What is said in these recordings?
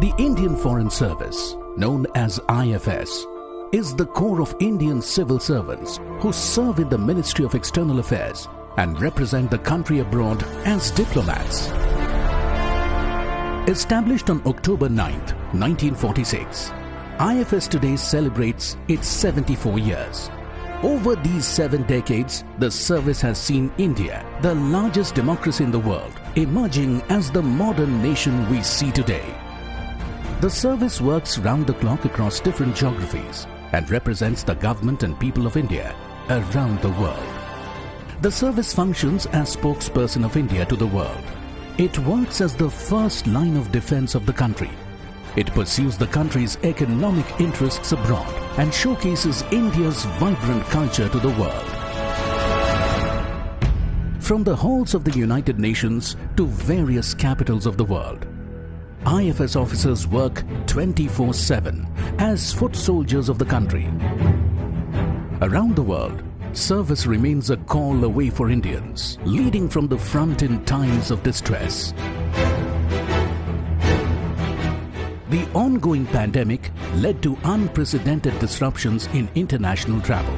The Indian Foreign Service, known as IFS, is the core of Indian civil servants who serve in the Ministry of External Affairs and represent the country abroad as diplomats. Established on October 9th, 1946, IFS today celebrates its 74 years. Over these 7 decades, the service has seen India, the largest democracy in the world, emerging as the modern nation we see today. The service works round the clock across different geographies and represents the government and people of India around the world. The service functions as spokesperson of India to the world. It works as the first line of defense of the country. It pursues the country's economic interests abroad and showcases India's vibrant culture to the world. From the halls of the United Nations to various capitals of the world, IFS officers work 24/7 as foot soldiers of the country. Around the world, service remains a call away for Indians, leading from the front in times of distress. The ongoing pandemic led to unprecedented disruptions in international travel,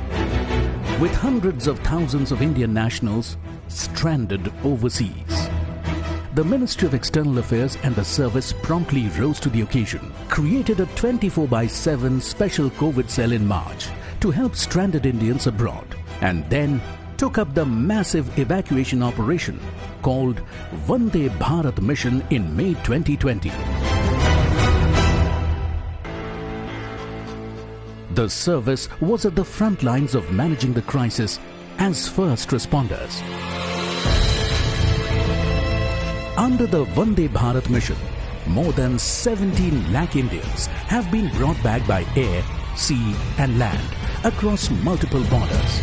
with hundreds of thousands of Indian nationals stranded overseas. The Ministry of External Affairs and the service promptly rose to the occasion, created a 24/7 special COVID cell in March to help stranded Indians abroad, and then took up the massive evacuation operation called Vande Bharat Mission in May 2020. The service was at the front lines of managing the crisis as first responders. Under the Vande Bharat mission, more than 17 lakh Indians have been brought back by air, sea and land across multiple borders.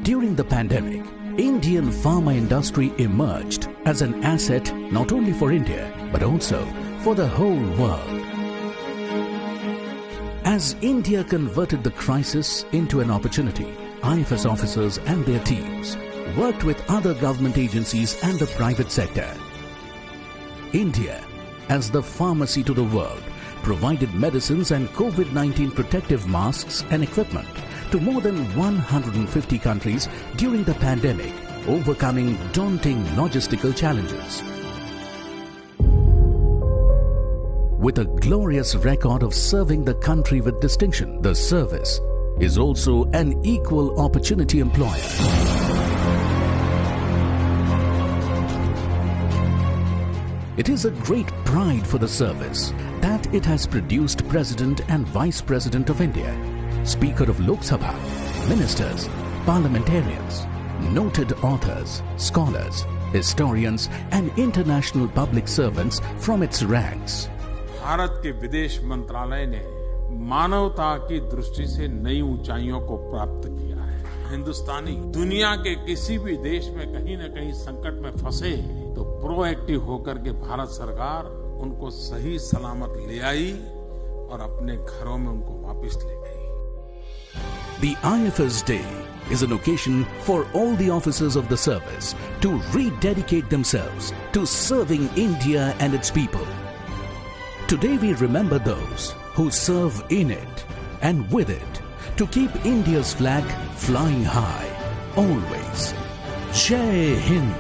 During the pandemic, Indian pharma industry emerged as an asset not only for India but also for the whole world. As India converted the crisis into an opportunity, IFS officers and their teams worked with other government agencies and the private sector. India, as the pharmacy to the world, provided medicines and COVID-19 protective masks and equipment to more than 150 countries during the pandemic, overcoming daunting logistical challenges. With a glorious record of serving the country with distinction, the service is also an equal opportunity employer. It is a great pride for the service that it has produced President and Vice President of India, Speaker of Lok Sabha, ministers, parliamentarians, noted authors, scholars, historians and international public servants from its ranks. Bharat के विदेश मंत्रालय ने मानवता की दृष्टि से नई ऊंचाइयों को प्राप्त किया है। हिंदुस्तानी दुनिया के किसी भी देश में कहीं न कहीं संकट में फंसे तो प्रोएक्टिव होकर के भारत सरकार उनको सही सलामत ले आई और अपने घरों में उनको वापस ले गई। The IFS Day is an occasion for all the officers of the service to rededicate themselves to serving India and its people. Today we remember those who serve in it and with it to keep India's flag flying high, always. Jai Hind!